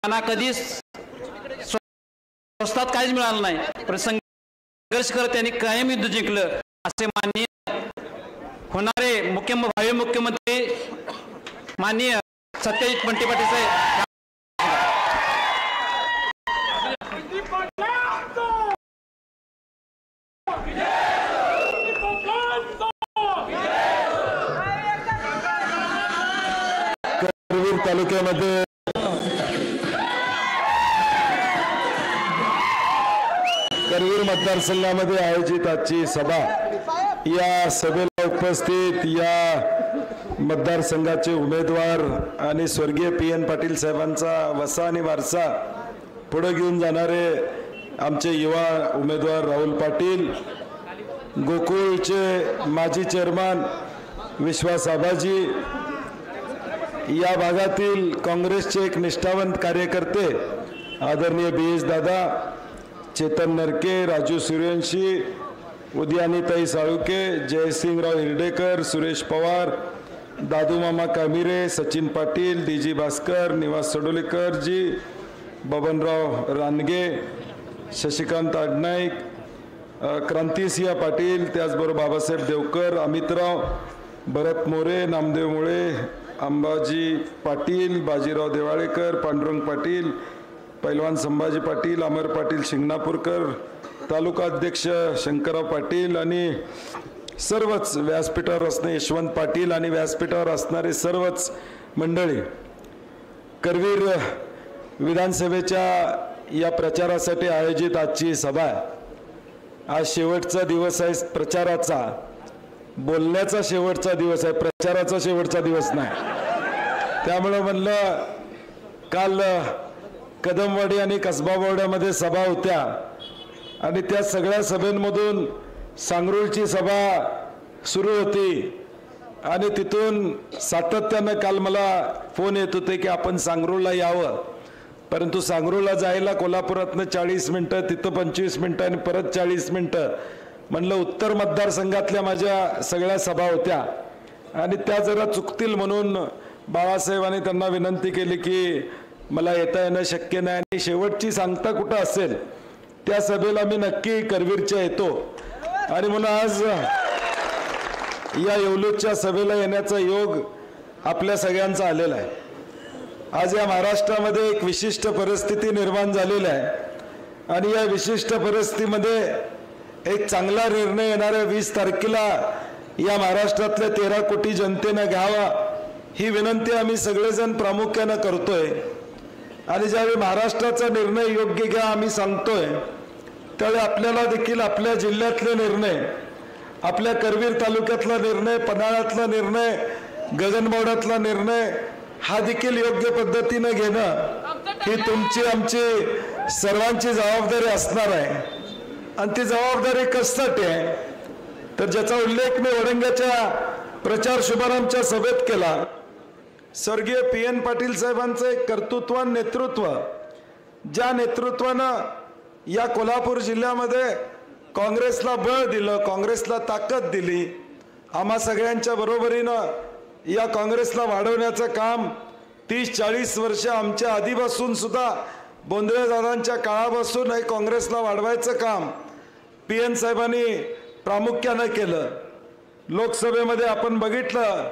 त्यांना कधी स्वस्तात काहीच मिळालं नाही, पण संघर्ष करत त्यांनी कायम युद्ध जिंकलं असे माननीय होणारे भावी मुख्यमंत्री माननीय सत्यजित बंटी पाटील साहेब। करवीर तालुक्यामध्ये करवीर मतदारसंघामध्ये आयोजित आजची सभा, या सभेला उपस्थित या मतदारसंघाचे उमेदवार आणि स्वर्गीय PN पाटील साहेबांचा वसा आणि वारसा पुढे घेऊन जाणारे आमचे युवा उमेदवार राहुल पाटील, गोकुळचे माजी चेअरमन विश्वास आबाजी, या भागातील काँग्रेसचे एक निष्ठावंत कार्यकर्ते आदरणीय BS दादा, चेतन नरके, राजू सूर्यवंशी, उदयानीताई साळुके, जयसिंगराव हिरडेकर, सुरेश पवार, दादू मामा कामिरे, सचिन पाटील, DG भास्कर, निवास सडोलेकर जी, बबनराव रानगे, शशिकांत आडनाईक, क्रांतिसिंह पाटील, त्याचबरोबर बाबासाहेब देवकर, अमितराव, भरत मोरे, नामदेव मुळे, अंबाजी पाटील, बाजीराव देवाळेकर, पांडुरंग पाटील, पैलवान संभाजी पाटील, अमर पाटील शिंगणापूरकर, तालुका अध्यक्ष शंकरराव पाटील आणि सर्वच व्यासपीठावर असणारे यशवंत पाटील आणि व्यासपीठावर असणारे सर्वच मंडळी, करवीर विधानसभेच्या या प्रचारासाठी आयोजित आजची सभा, आज शेवटचा दिवस आहे प्रचाराचा, बोलण्याचा शेवटचा दिवस आहे, प्रचाराचा शेवटचा दिवस नाही। त्यामुळे म्हणलं काल कदमवाडी आणि कसबावाड्यामध्ये सभा होत्या आणि त्या सगळ्या सभेंमधून सांगरूळची सभा सुरू होती आणि तिथून सातत्यानं काल मला फोन येत होते की आपण सांगरूळला यावं, परंतु सांगरूळला जायला कोल्हापुरातनं 40 मिनिटं, तिथं 25 मिनिटं आणि परत 40 मिनिटं। म्हणलं उत्तर मतदारसंघातल्या माझ्या सगळ्या सभा होत्या आणि त्या जरा चुकतील म्हणून बाळासाहेबांनी त्यांना विनंती केली की मला येता येणं शक्य नाही आणि शेवटची सांगता कुठं असेल त्या सभेला मी नक्की करवीरच्या येतो आणि म्हणून आज या येवलूरच्या सभेला येण्याचा योग आपल्या सगळ्यांचा आलेला आहे। आज या महाराष्ट्रामध्ये एक विशिष्ट परिस्थिती निर्माण झालेली आहे आणि या विशिष्ट परिस्थितीमध्ये एक चांगला निर्णय येणाऱ्या 20 तारखेला या महाराष्ट्रातल्या 13 कोटी जनतेनं घ्यावा ही विनंती आम्ही सगळेजण प्रामुख्यानं करतोय आणि ज्यावेळी महाराष्ट्राचा निर्णय योग्य घ्या आम्ही सांगतोय त्यावेळी आपल्याला देखील आपल्या जिल्ह्यातले निर्णय, आपल्या करवीर तालुक्यातला निर्णय, पन्हाळ्यातला निर्णय, गगनबावड्यातला निर्णय हा देखील योग्य पद्धतीनं घेणं ही तुमची आमची सर्वांची जबाबदारी असणार आहे आणि ती जबाबदारी कशासाठी आहे तर ज्याचा उल्लेख मी वडंग्याच्या प्रचार शुभारंभाच्या सभेत केला, स्वर्गीय PN पाटील साहेबांचं एक कर्तृत्वान नेतृत्व, ज्या नेतृत्वानं या कोल्हापूर जिल्ह्यामध्ये काँग्रेसला बळ दिलं, काँग्रेसला ताकद दिली, आम्हा सगळ्यांच्या बरोबरीनं या काँग्रेसला वाढवण्याचं काम 30-40 वर्ष आमच्या आधीपासून सुद्धा बोंद्रे दादांच्या काळापासून हे काँग्रेसला वाढवायचं काम PN साहेबांनी प्रामुख्यानं केलं। लोकसभेमध्ये आपण बघितलं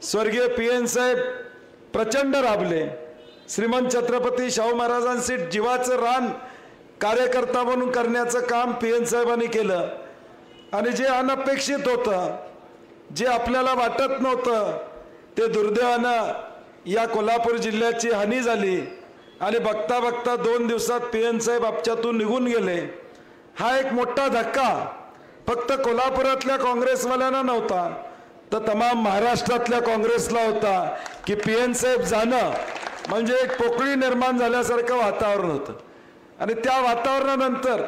स्वर्गीय PN साहेब प्रचंड राबले, श्रीमंत छत्रपती शाहू महाराजांचे जीवाचं रान कार्यकर्ता म्हणून करण्याचं काम PN साहेबांनी केलं आणि जे अनपेक्षित होतं, जे आपल्याला वाटत नव्हतं ते दुर्दैवानं या कोल्हापूर जिल्ह्याची हानी झाली आणि बघता बघता 2 दिवसात PN साहेब आपच्यातून निघून गेले। हा एक मोठा धक्का फक्त कोल्हापुरातल्या काँग्रेसवाल्यांना नव्हता तर तमाम महाराष्ट्रातल्या काँग्रेसला होता की PN साहेब जाणं म्हणजे एक पोकळी निर्माण झाल्यासारखं वातावरण होतं आणि त्या वातावरणानंतर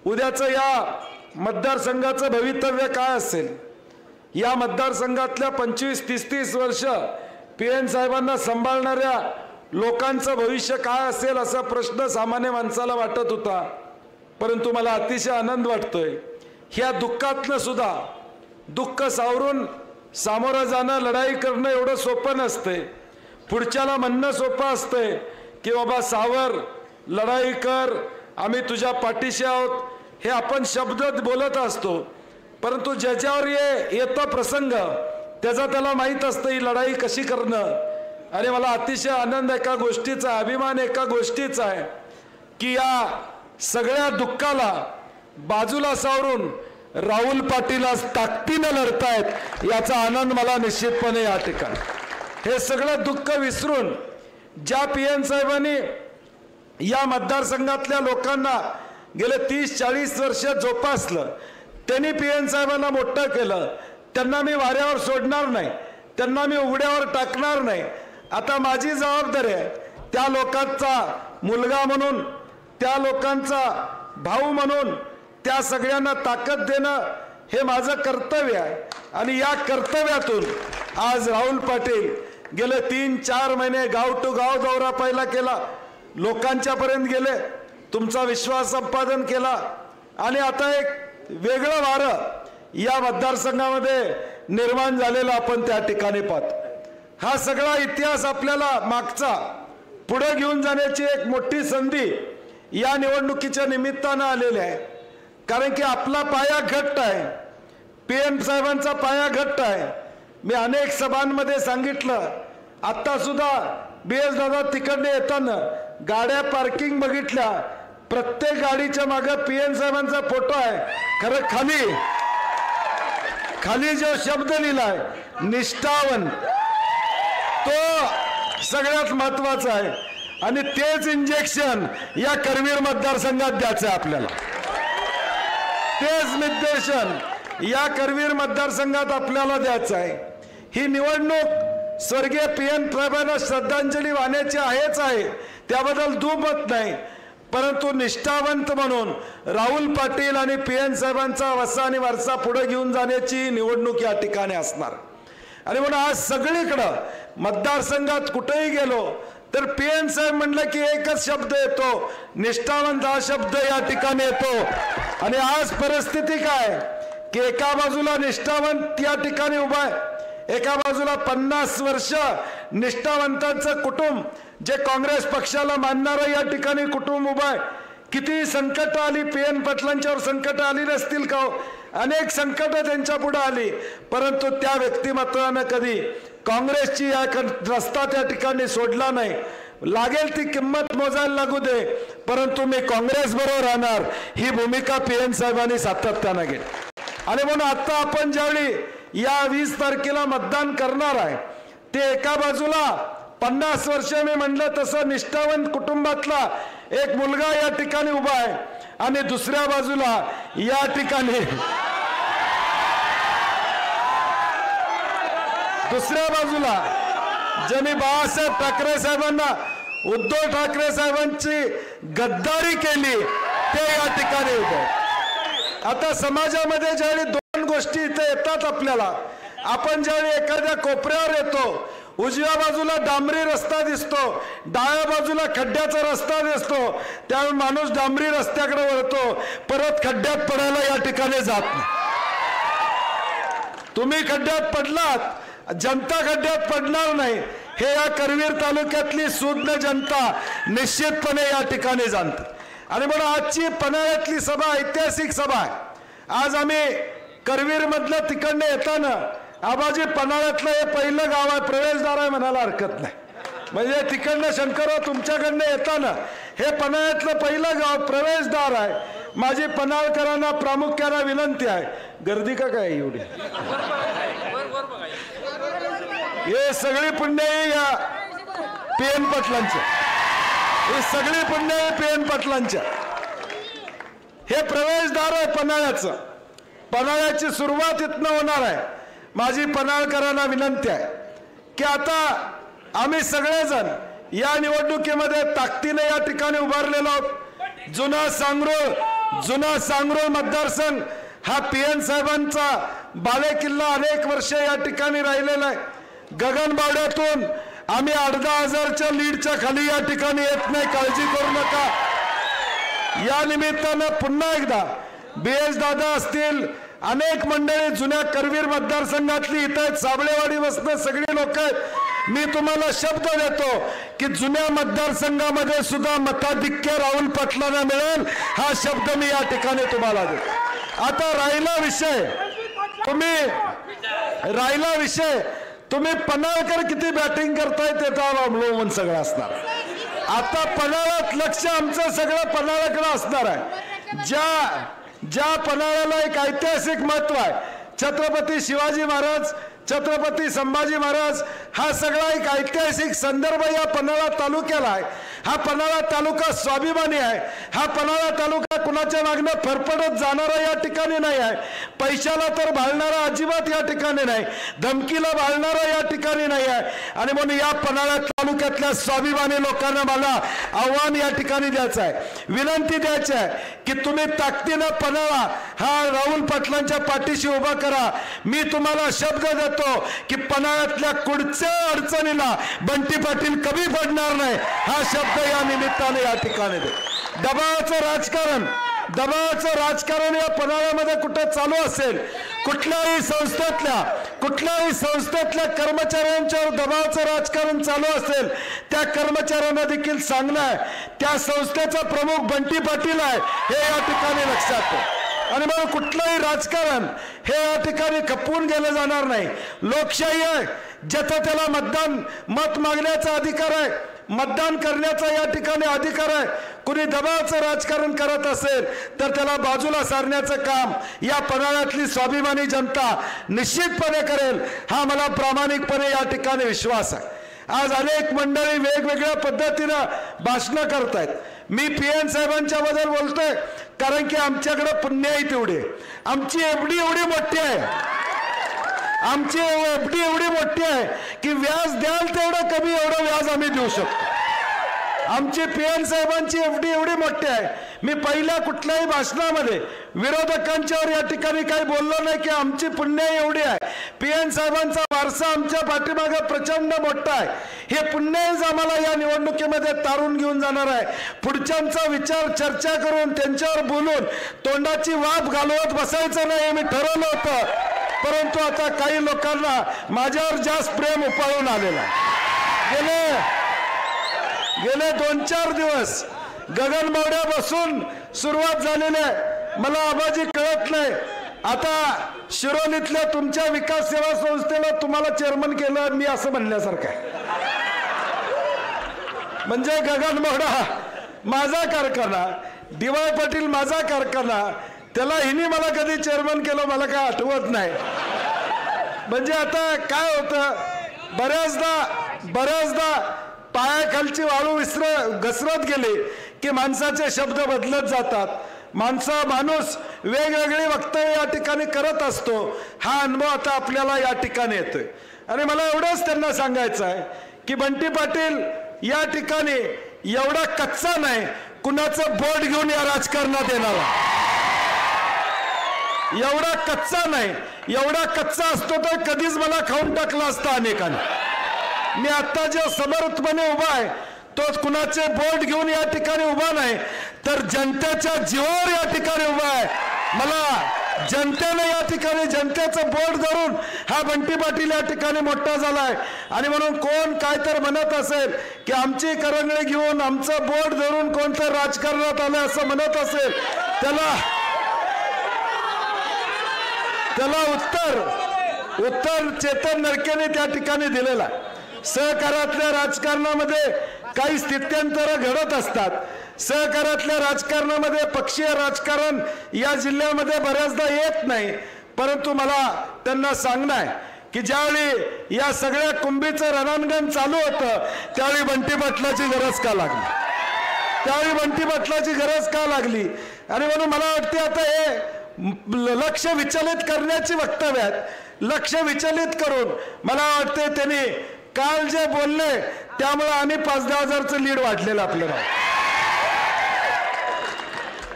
उद्याचं या मतदारसंघाचं भवितव्य काय असेल, या मतदारसंघातल्या 25-30 वर्ष PN साहेबांना सांभाळणाऱ्या लोकांचं भविष्य काय असेल असा प्रश्न सामान्य माणसाला वाटत होता। परंतु मला अतिशय आनंद वाटतोय ह्या दुःखातनं सुद्धा दुःख सावरून सामोरं जाणं, लढाई करणं एवढं सोपं नसते। पुढच्याला म्हणणं सोपं असतंय की बाबा सावर, लढाई कर, आम्ही तुझ्या पाठीशी आहोत, हे आपण शब्द बोलत असतो, परंतु ज्याच्यावर येतो प्रसंग त्याचा त्याला माहीत असतं ही लढाई कशी करणं. आणि मला अतिशय आनंद एका गोष्टीचा, अभिमान एका गोष्टीचा आहे की या सगळ्या दुःखाला बाजूला सावरून राहुल पाटील आज ताकदीनं लढतायत, याचा आनंद मला निश्चितपणे या ठिकाणी. हे सगळं दुःख विसरून ज्या PN साहेबांनी या मतदारसंघातल्या लोकांना गेले 30-40 वर्ष जोपासलं, त्यांनी PN साहेबांना मोठं केलं. त्यांना मी वाऱ्यावर सोडणार नाही, त्यांना मी उघड्यावर टाकणार नाही. आता माझी जबाबदारी आहे त्या लोकांचा मुलगा म्हणून, त्या लोकांचा भाऊ म्हणून त्या सगळ्यांना ताकद देणं हे माझं कर्तव्य आहे. आणि या कर्तव्यातून आज राहुल पाटील गेले 3-4 महिने गाव टू गाव दौरा पहिला केला, लोकांच्या पर्यंत गेले, तुमचा विश्वास संपादन केला. आणि आता एक वेगळं वारं या मतदारसंघामध्ये निर्माण झालेला आपण त्या ठिकाणी पाहतो. हा सगळा इतिहास आपल्याला मागचा पुढे घेऊन जाण्याची एक मोठी संधी या निवडणुकीच्या निमित्तानं आलेली आहे. कारण की आपला पाया घट्ट आहे, PN साहेबांचा पाया घट्ट आहे. मी अनेक सभांमध्ये सांगितलं, आत्ता सुद्धा BS दादा तिकडने येताना गाड्या पार्किंग बघितल्या, प्रत्येक गाडीच्या मागे PN साहेबांचा फोटो आहे. खरं खाली जो शब्द लिहिलाय निष्ठावंत, तो सगळ्यात महत्वाचा आहे. आणि तेच इंजेक्शन या करवीर मतदारसंघात द्यायचं आपल्याला, तेच निर्देशन या करवीर मतदारसंघात आपल्याला द्यायचं आहे. ही निवडणूक स्वर्गीय PN साहेबांना श्रद्धांजली वाहण्याची आहेच आहे, त्याबद्दल दुमत नाही. परंतु निष्ठावंत म्हणून राहुल पाटील आणि PN साहेबांचा वसा आणि वारसा पुढे घेऊन जाण्याची निवडणूक या ठिकाणी असणार. आणि म्हणून आज सगळीकडं मतदारसंघात कुठेही गेलो तर PN साहेब म्हणलं की एकच शब्द येतो, निष्ठावंत हा शब्द या ठिकाणी येतो. आणि आज परिस्थिती काय की एका बाजूला निष्ठावंत या ठिकाणी उभा आहे, एका बाजूला 50 वर्ष निष्ठावंतांचं कुटुंब, जे काँग्रेस पक्षाला मानणारं या ठिकाणी कुटुंब उभा आहे. किती संकट आली, PN पाटलांच्यावर संकट आली नसतील का? अनेक संकट त्यांच्या पुढे आली, परंतु त्या व्यक्तिमत्वानं कधी काँग्रेसची या रस्ता त्या ठिकाणी सोडला नाही. लागेल ती किंमत मोजायला लागू दे, परंतु मी काँग्रेस बरोबर राहणार, ही भूमिका PN साहेबांनी सातत्यानं घेतली. आणि म्हणून आता आपण ज्यावेळी या 20 तारखेला मतदान करणार आहे, ते एका बाजूला 50 वर्ष मी म्हणलं तसं निष्ठावंत कुटुंबातला एक मुलगा या ठिकाणी उभा आहे, आणि दुसऱ्या बाजूला या ठिकाणी ज्यांनी बाळासाहेब ठाकरे साहेबांना, उद्धव ठाकरे साहेबांची गद्दारी केली, ते या ठिकाणी उभे. आता समाजामध्ये ज्यावेळी 2 गोष्टी इथे येतात आपल्याला, आपण ज्यावेळी एखाद्या कोपऱ्यावर येतो, उजव्या बाजूला डांबरी रस्ता दिसतो, डाव्या बाजूला खड्ड्याचा रस्ता दिसतो, त्यावेळी माणूस डांबरी रस्त्याकडे वळतो, परत खड्ड्यात पडायला या ठिकाणी जात नाही. तुम्ही खड्ड्यात पडलात, जनता खड्ड्यात पडणार नाही, हे या करवीर तालुक्यातली सुज्ञ जनता निश्चितपणे या ठिकाणी जाणते. आणि म्हणून आजची पन्हाळ्यातली सभा ऐतिहासिक सभा आहे. आज आम्ही करवीर मधलं तिकडनं येताना आबाजी पन्हाळ्यातलं हे पहिलं गाव आहे, प्रवेशद्वार आहे म्हणायला हरकत नाही. म्हणजे तिकडनं शंकरराव तुमच्याकडनं येताना हे पन्हाळ्यातलं पहिलं गाव, प्रवेशद्वार आहे. माझी पन्हाळकरांना प्रामुख्याने विनंती आहे, गर्दी का काय एवढी? हे सगळी पुण्य या PN पाटलांच्या, हे सगळी पुण्य PN पाटलांच्या. हे प्रवेशद्वार आहे पन्हाळ्याचं, पन्हाळ्याची सुरुवात इथनं होणार आहे. माझी पन्हाळकरांना विनंती आहे की आता आम्ही सगळेजण या निवडणुकीमध्ये ताकदीने या ठिकाणी उभारलेलो आहोत. जुना सांगरोळ मतदारसंघ हा PN साहेबांचा बालेकिल्ला अनेक वर्ष या ठिकाणी राहिलेला आहे. गगनबावड्यातून आम्ही 18,000च्या लीडच्या खाली या ठिकाणी येत नाही, काळजी करू नका. या निमित्तानं पुन्हा एकदा BS दादा असतील, अनेक मंडळी जुन्या करवीर मतदारसंघातली इथं साबळेवाडी बसणं सगळी लोक आहेत, मी तुम्हाला शब्द देतो की जुन्या मतदारसंघामध्ये सुद्धा मताधिक्य राहुल पाटलांना मिळेल, हा शब्द मी या ठिकाणी तुम्हाला देतो। आता राहिला विषय तुम्ही पन्हाळकर किती बॅटिंग करताय त्याचा अवलंबून सगळं असणार। आता पन्हाळ्यात लक्ष आमचं सगळं पन्हाळ्याकडे असणार आहे। ज्या पन्हाळ्याला एक ऐतिहासिक महत्व आहे, छत्रपती शिवाजी महाराज, छत्रपती संभाजी महाराज, हा सगळा एक ऐतिहासिक संदर्भ या पन्हाळा तालुक्याला आहे। हा पन्हाळा तालुका स्वाभिमानी आहे। हा पन्हाळा तालुका कुणाच्या मागणं फरफडत जाणारा या ठिकाणी नाही आहे, पैशाला तर भाळणारा अजिबात या ठिकाणी नाही, धमकीला भाळणारा या ठिकाणी नाही आहे। आणि म्हणून या पन्हाळा तालुक्यातल्या स्वाभिमानी लोकांना मला आव्हान या ठिकाणी द्यायचं आहे, विनंती द्यायची आहे की तुम्ही ताकदीनं पन्हाळा हा राहुल पाटलांच्या पाठीशी उभा करा। मी तुम्हाला शब्द देतो की पन्हाळ्यातल्या कुठच्या अडचणीला बंटी पाटील कमी पडणार नाही, हा शब्द या निमित्ताने या ठिकाणी दे। दबावाचं राजकारण या पन्हाळ्यामध्ये कुठे चालू असेल, कुठल्याही संस्थेतल्या कर्मचाऱ्यांच्यावर दबावाचं राजकारण चालू असेल, त्या कर्मचाऱ्यांना देखील सांगणं आहे त्या संस्थेचा प्रमुख बंटी पाटील आहे हे या ठिकाणी लक्षात ठेवा। आणि मग कुठलंही राजकारण हे या ठिकाणी खपवून गेलं जाणार नाही। लोकशाही आहे, ज्याचा त्याला मत मागण्याचा अधिकार आहे, मतदान करण्याचा या ठिकाणी अधिकार आहे। कुणी दबावाचं राजकारण करत असेल तर त्याला बाजूला सारण्याचं काम या पन्हाळ्यातली स्वाभिमानी जनता निश्चितपणे करेल, हा मला प्रामाणिकपणे या ठिकाणी विश्वास आहे। आज अनेक मंडळी वेगवेगळ्या पद्धतीनं भाषणं करतायत। मी पीएन साहेबांच्या बद्दल बोलतोय कारण की आमच्याकडे पुण्य आहे तेवढे, आमची एवढी मोठी आहे, आमची एफडी एवढी मोठी आहे की व्याज द्याल तेवढं कमी एवढं व्याज आम्ही देऊ शकतो। आमची पीएन साहेबांची एफडी एवढी मोठी आहे, मी पहिल्या कुठल्याही भाषणामध्ये विरोधकांच्यावर या ठिकाणी काही बोललो नाही की आमची पुण्य एवढी आहे। पीएन साहेबांचा वारसा आमच्या पाठीमागे प्रचंड मोठा आहे, हे पुण्यच आम्हाला या निवडणुकीमध्ये तारून घेऊन जाणार आहे। पुढच्यांचा विचार चर्चा करून त्यांच्यावर बोलून तोंडाची वाफ घालवत बसायचं नाही हे मी ठरवलं होतं, परंतु आता काही लोकांना माझ्यावर जास्त प्रेम उपाळून आलेला आहे। गेले 2-4 दिवस गगनबावड्या बसून सुरुवात झालेली आहे, मला आबाजी कळत नाही। आता शिरोलीतल्या तुमच्या विकास सेवा संस्थेला तुम्हाला चेअरमन केलं मी असं म्हणण्यासारखं आहे, म्हणजे गगनबावडा माझा कारखाना, DY पाटील माझा कारखाना, त्याला हिने मला कधी चेअरमन केलं मला काय आठवत नाही। म्हणजे आता काय होतं, बऱ्याचदा पायाखालची वाळू घसरत गेली की माणसाचे शब्द बदलत जातात, माणूस वेगवेगळी वक्तव्य या ठिकाणी करत असतो, हा अनुभव आता आपल्याला या ठिकाणी येतोय। आणि मला एवढंच त्यांना सांगायचं आहे की बंटी पाटील या ठिकाणी एवढा कच्चा नाही, कुणाचं बोट घेऊन या राजकारणात येणार, एवढा कच्चा नाही, एवढा कच्चा असतो तर कधीच मला खाऊन टाकला असता अनेकांनी। मी आता जे समर्थपणे उभा आहे तो कुणाचे बोट घेऊन या ठिकाणी उभा नाही, तर जनतेच्या जीवावर या ठिकाणी उभा आहे। मला जनतेने या ठिकाणी जनतेचं बोट धरून हा बंटी पाटील या ठिकाणी मोठा झालाय। आणि म्हणून कोण काय तर म्हणत असेल की आमची करंगळी घेऊन आमचं बोट धरून कोणतं राजकारणात आलं असं म्हणत असेल, त्याला उत्तर चेतन नरकेने त्या ठिकाणी दिलेला आहे। सहकारातल्या राजकारणामध्ये काही स्थित्यंतर घडत असतात, सहकारातल्या राजकारणामध्ये पक्षीय राजकारण या जिल्ह्यामध्ये बऱ्याचदा येत नाही, परंतु मला त्यांना सांगणं आहे की ज्यावेळी या सगळ्या कुंभीचं रणांगण चालू होतं त्यावेळी बंटी पाटलाची गरज का लागली, आणि म्हणून मला वाटते आता हे लक्ष विचलित करण्याची वक्तव्य आहेत, लक्ष विचलित करून मला वाटते त्यांनी काल जे बोलले त्यामुळे आम्ही 5-10 हजारचं लीड वाढलेलं आपल्याला।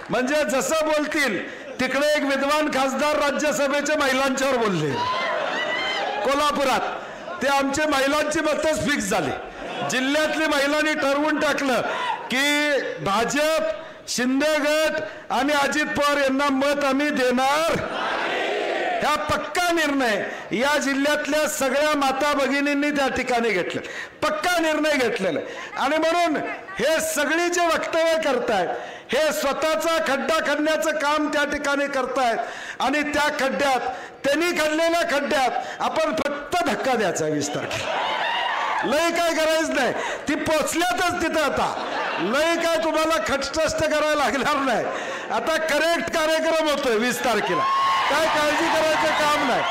म्हणजे जसं बोलतील तिकडे एक विद्वान खासदार राज्यसभेच्या महिलांच्यावर बोलले कोल्हापुरात, ते आमच्या महिलांची मतच फिक्स झाली, जिल्ह्यातली महिलांनी ठरवून टाकलं की भाजप, शिंदे गट आणि अजित पवार यांना मत आम्ही देणार ह्या पक्का निर्णय या जिल्ह्यातल्या सगळ्या माता भगिनींनी त्या ठिकाणी घेतले, पक्का निर्णय घेतलेला. आणि म्हणून हे सगळी जे वक्तव्य करतायत हे स्वतःचा खड्डा खणण्याचं काम त्या ठिकाणी करतायत आणि त्या खड्ड्यात त्यांनी खणलेल्या खड्ड्यात आपण फक्त धक्का द्यायचा 20 तारखेला. लय काय करायचं नाही, ती पोचल्यातच तिथं. आता लय काय तुम्हाला खटस्टष्ट करायला लागणार नाही. आता करेक्ट कार्यक्रम होतोय 20 तारखेला, काय काळजी करायचं काम नाही.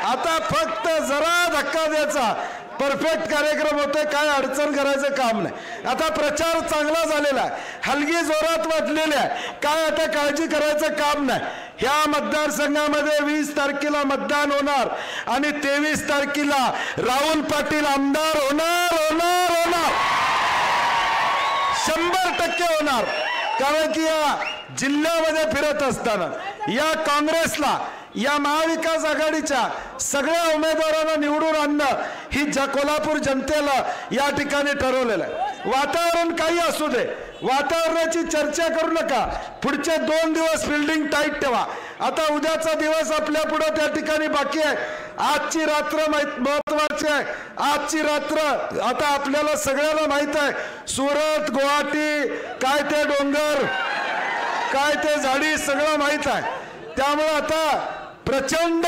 आता फक्त जरा धक्का द्यायचा, परफेक्ट कार्यक्रम होतोय, काय अडचण करायचं काम नाही. आता प्रचार चांगला झालेला आहे, हलगी जोरात वाटलेली आहे, काय आता काळजी करायचं काम नाही. ह्या मतदारसंघामध्ये 20 तारखेला मतदान होणार आणि 23 तारखेला राहुल पाटील आमदार होणार होणार होणार 100% होणार. कारण की या जिल्ह्यामध्ये फिरत असताना या काँग्रेसला, या महाविकास आघाडीच्या सगळ्या उमेदवारांना निवडून आणणं ही कोल्हापूर जनतेला या ठिकाणी ठरवलेलं आहे. वातावरण काही असू दे, वातावरणाची चर्चा करू नका. पुढचे 2 दिवस फिल्डिंग टाईट ठेवा. आता उद्याचा दिवस आपल्या पुढे त्या ठिकाणी बाकी आहे. आजची रात्र महत्वाची आहे. आजची रात्र आता आपल्याला सगळ्यांना माहित आहे, सुरत, गुवाहाटी, काय ते डोंगर, काय ते झाडी, सगळं माहित आहे. त्यामुळे आता प्रचंड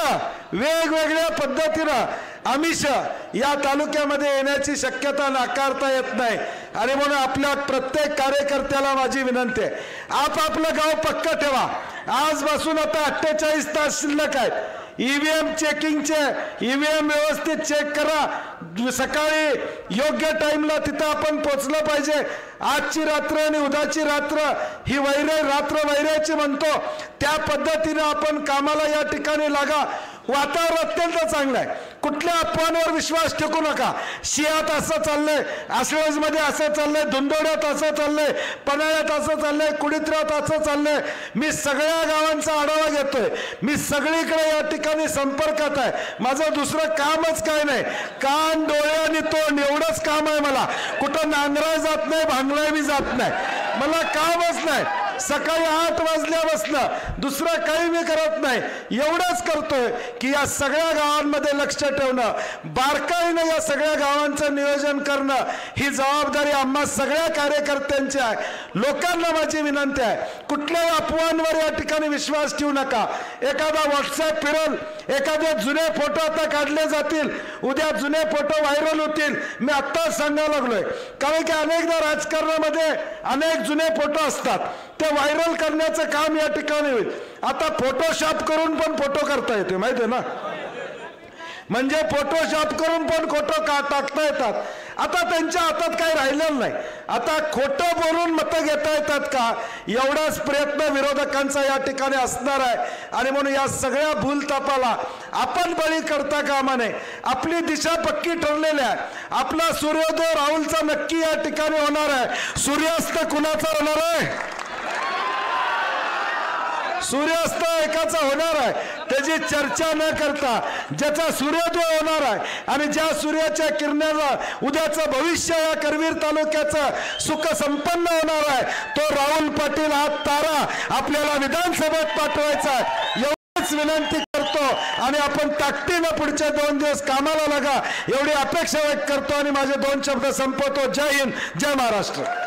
वेगवेगळ्या पद्धतीनं आमिष या तालुक्यामध्ये येण्याची शक्यता नाकारता येत नाही. आणि म्हणून आपल्या प्रत्येक कार्यकर्त्याला माझी विनंती आहे, आपापलं गाव पक्क ठेवा. आजपासून आता 48 तास शिल्लक आहेत. ईव्हीएम चेकिंगचे, ईव्हीएम व्यवस्थित चेक करा. सकाळी योग्य टाइमला तिथं आपण पोचलं पाहिजे. आजची रात्र आणि उद्याची रात्र ही रात्र वैऱ्याची म्हणतो, त्या पद्धतीने आपण कामाला या ठिकाणी लागा. वातावरण अत्यंत चांगलं आहे. कुठल्या अफवांवर विश्वास ठेवू नका. शियात असं चाललंय, आसळजमध्ये असं चाललंय, धुंदोड्यात असं चाललंय, पन्हाळ्यात असं चाललंय, कुडित्र्यात असं चाललंय. मी सगळ्या गावांचा आढावा घेतोय. मी सगळीकडे या ठिकाणी संपर्कात आहे. माझं दुसरं कामच काय नाही. कान, डोळे आणि तोंड एवढंच काम आहे मला. कुठं नांगराय जात नाही, भांगराय बी जात नाही, मला कामच नाही. सकाळी 8 वाजल्यापासनं दुसरं काही मी करत नाही. एवढंच करतोय की या सगळ्या गावांमध्ये लक्ष ठेवणं, बारकाईनं या सगळ्या गावांचं नियोजन करणं ही जबाबदारी आम्हा सगळ्या कार्यकर्त्यांची आहे. लोकांना माझी विनंती आहे, कुठल्याही अफवांवर या ठिकाणी विश्वास ठेवू नका. एखादा व्हॉट्सअप फिरल, एखादे जुने फोटो आता काढले जातील, उद्या जुने फोटो व्हायरल होतील. मी आत्ताच सांगायला लागलोय, कारण की अनेकदा राजकारणामध्ये अनेक जुने फोटो असतात, ते व्हायरल करण्याचं काम या ठिकाणी होईल. आता फोटोशॉप करून पण फोटो करता येते, माहिती आहे ना. म्हणजे फोटोशॉप करून पण फोटो टाकता येतात. आता त्यांच्या हातात काही राहिलेलं नाही. आता खोटं बोलून मतं घेता येतात का, एवढाच प्रयत्न विरोधकांचा या ठिकाणी असणार आहे. आणि म्हणून या सगळ्या भूलतापाला आपण बळी करता कामा नये. आपली दिशा पक्की ठरलेली आहे. आपला सूर्योदय राहुलचा नक्की या ठिकाणी होणार आहे. सूर्यास्त कुणाचा होणार आहे? सूर्यास्त एकाचा होणार आहे. त्याची चर्चा न करता ज्याचा सूर्योदय होणार आहे आणि ज्या सूर्याच्या किरणाला उद्याचं भविष्य या करवीर तालुक्याचं सुख संपन्न होणार आहे, तो राहुल पाटील हा तारा आपल्याला विधानसभेत पाठवायचा आहे. एवढीच विनंती करतो आणि आपण ताकदीनं पुढचे 2 दिवस कामाला लागा एवढी अपेक्षा व्यक्त करतो आणि माझे 2 शब्द संपवतो. जय हिंद, जय महाराष्ट्र.